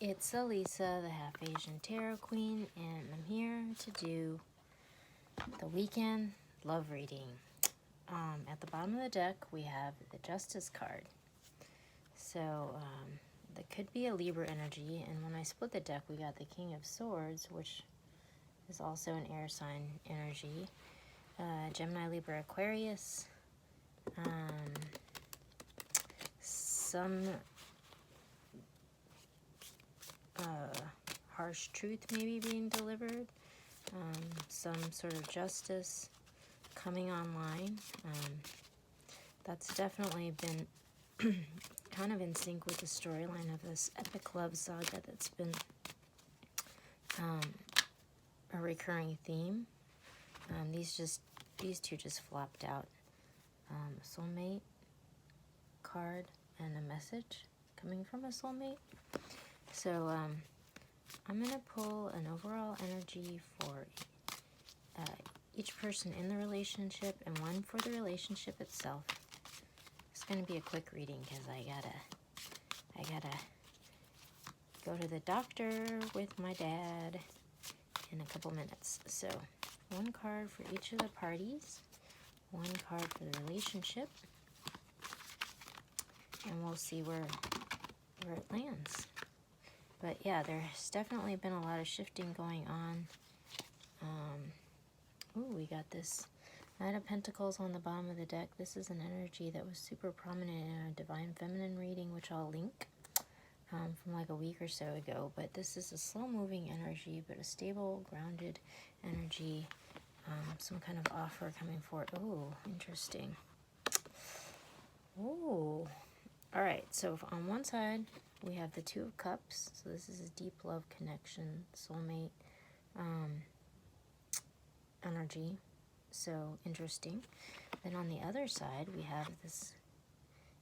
It's Elisa, the Half Asian Tarot Queen, and I'm here to do the weekend love reading. At the bottom of the deck, we have the Justice card. So, that could be a Libra energy, and when I split the deck, we got the King of Swords, which is also an air sign energy. Gemini, Libra, Aquarius. Some harsh truth maybe being delivered, some sort of justice coming online. That's definitely been kind of in sync with the storyline of this epic love saga that's been a recurring theme. These two just flopped out. Soulmate card and a message coming from a soulmate. So I'm going to pull an overall energy for each person in the relationship and one for the relationship itself. It's going to be a quick reading because I gotta go to the doctor with my dad in a couple minutes. So one card for each of the parties, one card for the relationship, and we'll see where it lands. But yeah, there's definitely been a lot of shifting going on. We got this Knight of Pentacles on the bottom of the deck. This is an energy that was super prominent in a Divine Feminine reading, which I'll link from like a week or so ago. But this is a slow-moving energy, but a stable, grounded energy. Some kind of offer coming forward. Oh, interesting. Oh, all right. So on one side, we have the Two of Cups. So this is a deep love connection, soulmate energy. So interesting. Then on the other side, we have this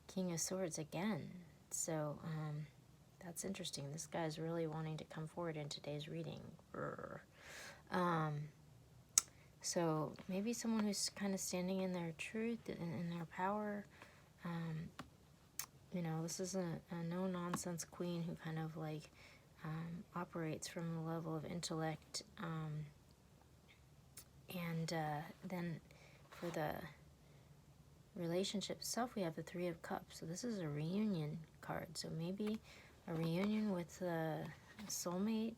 King of Swords again. So that's interesting. This guy's really wanting to come forward in today's reading. So maybe someone who's kind of standing in their truth and in their power. You know, this is a no-nonsense queen who kind of like operates from a level of intellect. And then for the relationship itself, we have the Three of Cups. So this is a reunion card. So maybe a reunion with a soulmate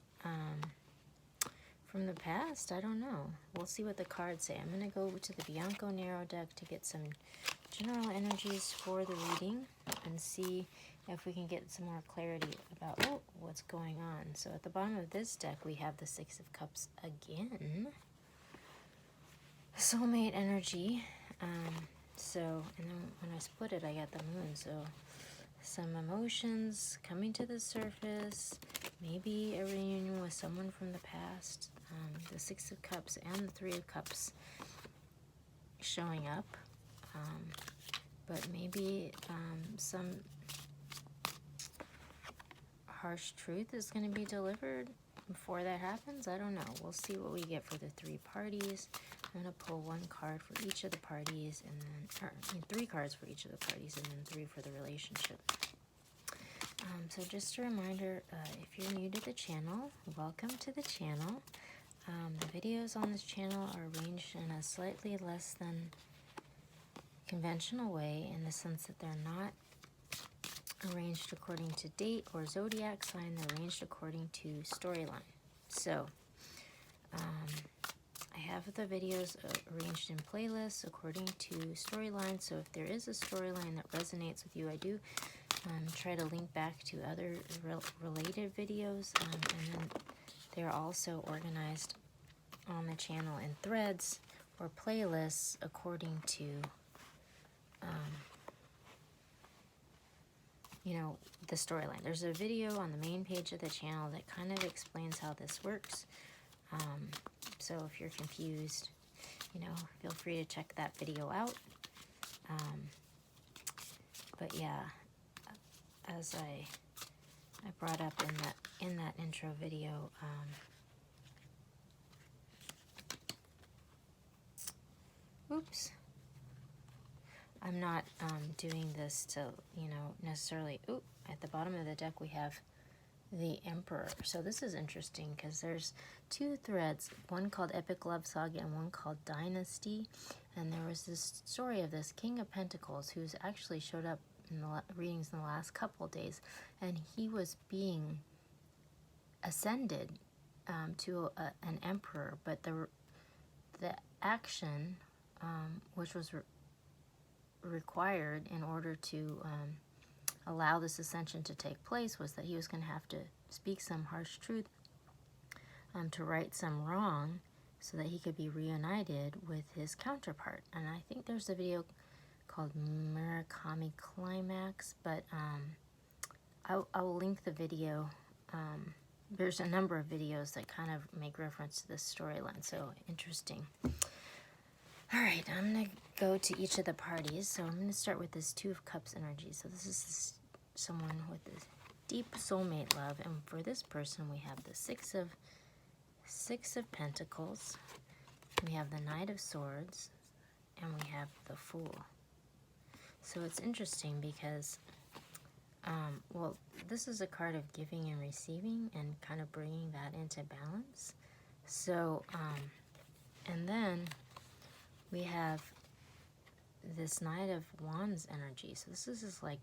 from the past. I don't know. We'll see what the cards say. I'm going to go to the Bianco Nero deck to get some general energies for the reading and see if we can get some more clarity about what's going on. So at the bottom of this deck, we have the Six of Cups again. Soulmate energy. And then when I split it, I got the Moon. So some emotions coming to the surface, maybe a reunion with someone from the past. The Six of Cups and the Three of Cups showing up. But maybe some harsh truth is going to be delivered before that happens. I don't know. We'll see what we get for the three parties. I'm going to pull one card for each of the parties, and then, three cards for each of the parties, and then three for the relationship. So just a reminder, if you're new to the channel, welcome to the channel. The videos on this channel are arranged in a slightly less than conventional way, in the sense that they're not arranged according to date or zodiac sign. They're arranged according to storyline. So I have the videos arranged in playlists according to storyline. So if there is a storyline that resonates with you, I do try to link back to other related videos, and then they're also organized on the channel in threads or playlists according to the storyline. There's a video on the main page of the channel that kind of explains how this works. So if you're confused, feel free to check that video out. But yeah, as I brought up in that intro video, oops. I'm not doing this to, necessarily... Ooh, at the bottom of the deck we have the Emperor. So this is interesting because there's two threads, one called Epic Love Saga and one called Dynasty. And there was this story of this King of Pentacles who's actually showed up in the readings in the last couple of days, and he was being ascended to an emperor, but the action which was required in order to allow this ascension to take place was that he was going to have to speak some harsh truth to right some wrong so that he could be reunited with his counterpart. And I think there's a video called Murakami Climax, but I will link the video. There's a number of videos that kind of make reference to this storyline, so interesting. All right, I'm going to go to each of the parties. So I'm going to start with this Two of Cups energy. So this is someone with this deep soulmate love, and for this person we have the Six of Pentacles, we have the Knight of Swords, and we have the Fool. So it's interesting because, well, this is a card of giving and receiving and kind of bringing that into balance. So, and then we have this Knight of Wands energy. So this is just like,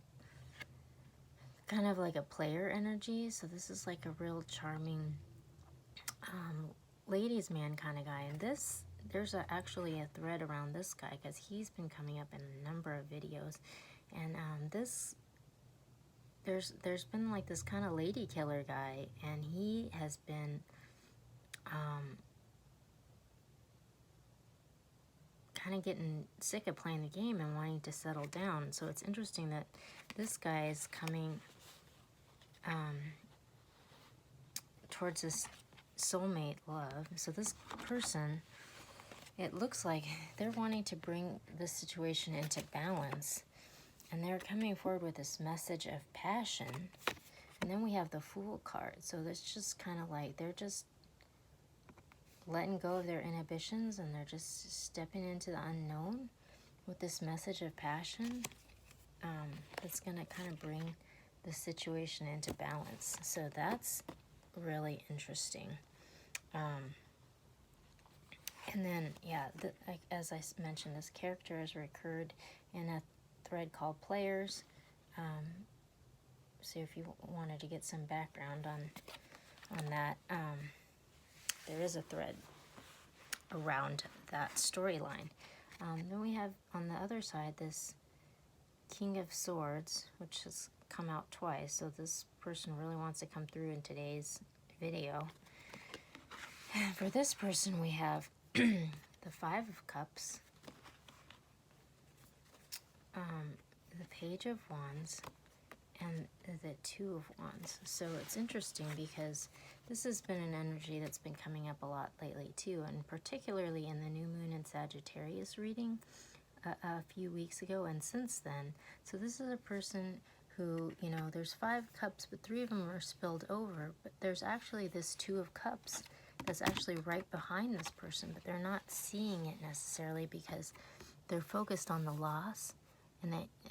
kind of like a player energy. So this is like a real charming ladies man kind of guy. And there's actually a thread around this guy because he's been coming up in a number of videos. And there's been like this kind of lady killer guy, and he has been kind of getting sick of playing the game and wanting to settle down. So it's interesting that this guy is coming towards this soulmate love. So this person, it looks like they're wanting to bring this situation into balance, and they're coming forward with this message of passion. And then we have the Fool card. So that's just kind of like they're just letting go of their inhibitions, and they're just stepping into the unknown with this message of passion that's going to kind of bring the situation into balance. So that's really interesting. And then, yeah, as I mentioned, this character has recurred in a thread called Players. So if you wanted to get some background on that, there is a thread around that storyline. Then we have on the other side this King of Swords, which has come out twice. So this person really wants to come through in today's video. And for this person, we have the Five of Cups, the Page of Wands, and the Two of Wands. So it's interesting because this has been an energy that's been coming up a lot lately too, and particularly in the new moon in Sagittarius reading a few weeks ago and since then. So this is a person who, you know, there's 5 cups, but 3 of them are spilled over, but there's actually this Two of Cups that's actually right behind this person, but they're not seeing it necessarily because they're focused on the loss.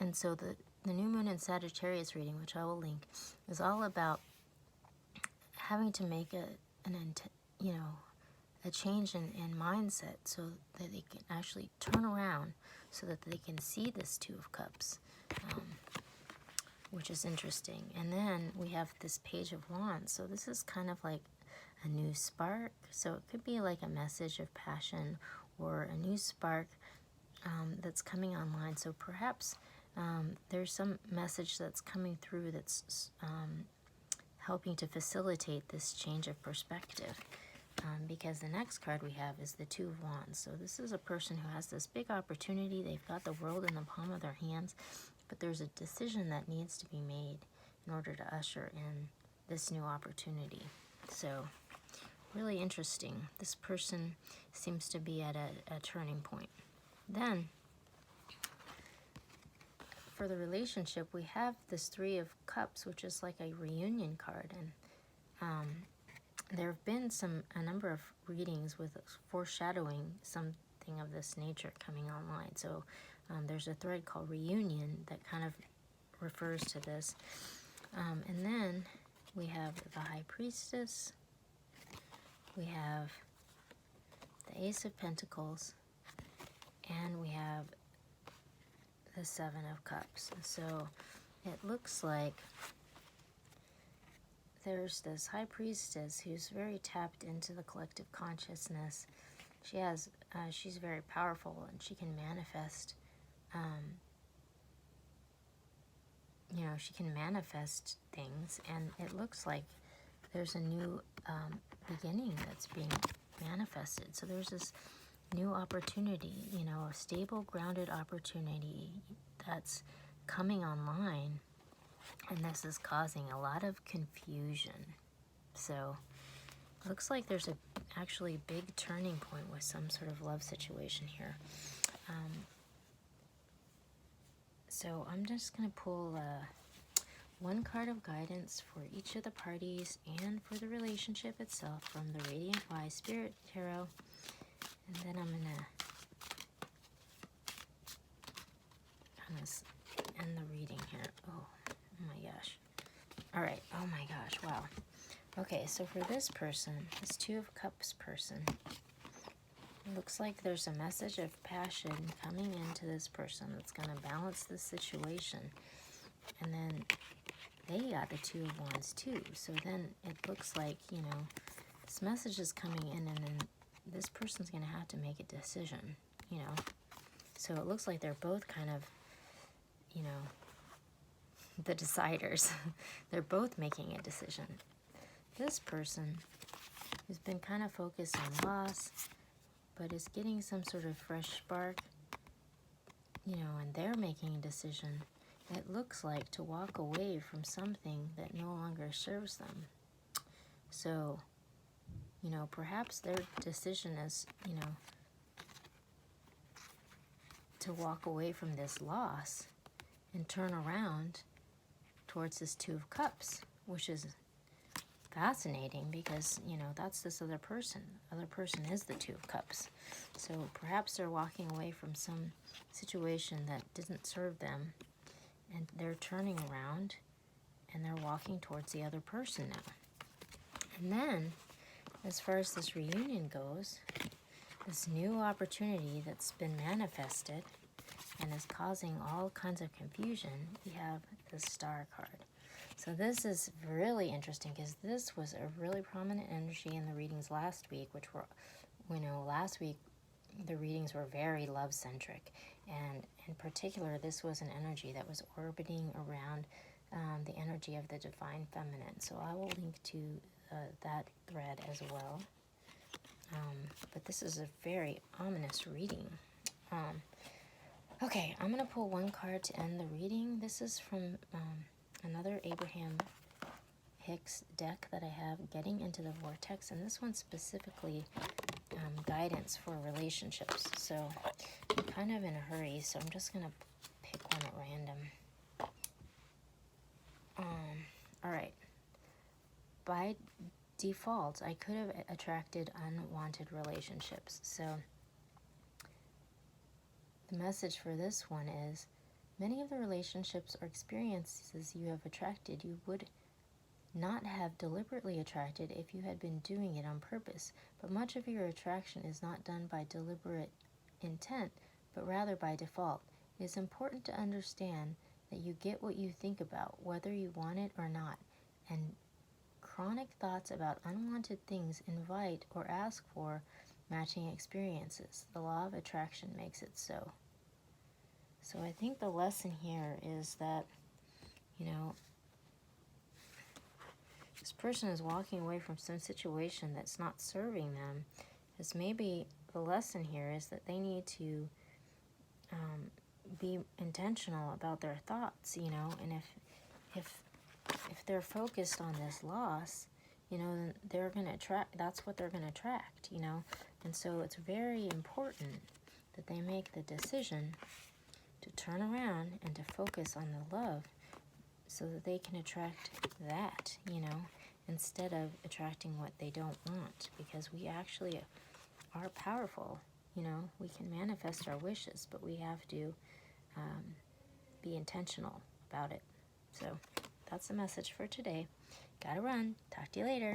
And so the new moon in Sagittarius reading, which I will link, is all about having to make a change in mindset so that they can actually turn around so that they can see this Two of Cups, which is interesting. And then we have this Page of Wands. So this is kind of like a new spark. So it could be like a message of passion or a new spark that's coming online. So perhaps there's some message that's coming through that's helping to facilitate this change of perspective. Because the next card we have is the Two of Wands. So this is a person who has this big opportunity. They've got the world in the palm of their hands, but there's a decision that needs to be made in order to usher in this new opportunity. So really interesting. This person seems to be at a turning point. Then, for the relationship, we have this Three of Cups, which is like a reunion card. And there have been a number of readings with foreshadowing something of this nature coming online. So there's a thread called Reunion that kind of refers to this. And then we have have the High Priestess, we have the Ace of Pentacles, and we have the Seven of Cups. So it looks like there's this High Priestess who's very tapped into the collective consciousness. She's very powerful, and she can manifest, she can manifest things, and it looks like there's a new beginning that's being manifested. So there's this new opportunity, a stable, grounded opportunity that's coming online, and this is causing a lot of confusion. So looks like there's actually big turning point with some sort of love situation here. So I'm just going to pull one card of guidance for each of the parties and for the relationship itself from the Radiant Wise Spirit Tarot. And then I'm going to end the reading here. Oh my gosh. All right. Oh my gosh. Wow. Okay, so for this person, this Two of Cups person, it looks like there's a message of passion coming into this person that's going to balance this situation. And then they got the Two of Wands too. So then it looks like, this message is coming in, and then this person's going to have to make a decision, So it looks like they're both kind of, the deciders. They're both making a decision. This person has been kind of focused on loss, but is getting some sort of fresh spark, and they're making a decision, it looks like, to walk away from something that no longer serves them. So, perhaps their decision is, to walk away from this loss and turn around towards this Two of Cups, which is fascinating because, that's this other person. Other person is the Two of Cups. So perhaps they're walking away from some situation that didn't serve them, and they're turning around and they're walking towards the other person now. And then, as far as this reunion goes, this new opportunity that's been manifested and is causing all kinds of confusion, we have the Star card. So this is really interesting because this was a really prominent energy in the readings last week, which were, last week the readings were very love-centric. And in particular, this was an energy that was orbiting around the energy of the Divine Feminine. So I will link to that thread as well. But this is a very ominous reading. Okay, I'm going to pull one card to end the reading. This is from another Abraham Hicks deck that I have, Getting into the Vortex, and this one's specifically guidance for relationships. So I'm kind of in a hurry, so I'm just going to pick one at random. All right. By default, I could have attracted unwanted relationships. So the message for this one is, many of the relationships or experiences you have attracted, you would not have deliberately attracted if you had been doing it on purpose. But much of your attraction is not done by deliberate intent, but rather by default. It is important to understand that you get what you think about, whether you want it or not. And chronic thoughts about unwanted things invite or ask for matching experiences. The law of attraction makes it so. So I think the lesson here is that, this person is walking away from some situation that's not serving them. Is maybe the lesson here is that they need to be intentional about their thoughts, and if they're focused on this loss, then they're going to attract, that's what they're going to attract, and so it's very important that they make the decision to turn around and to focus on the love so that they can attract that, instead of attracting what they don't want, because we actually are powerful, we can manifest our wishes, but we have to be intentional about it. So that's the message for today. Gotta run. Talk to you later.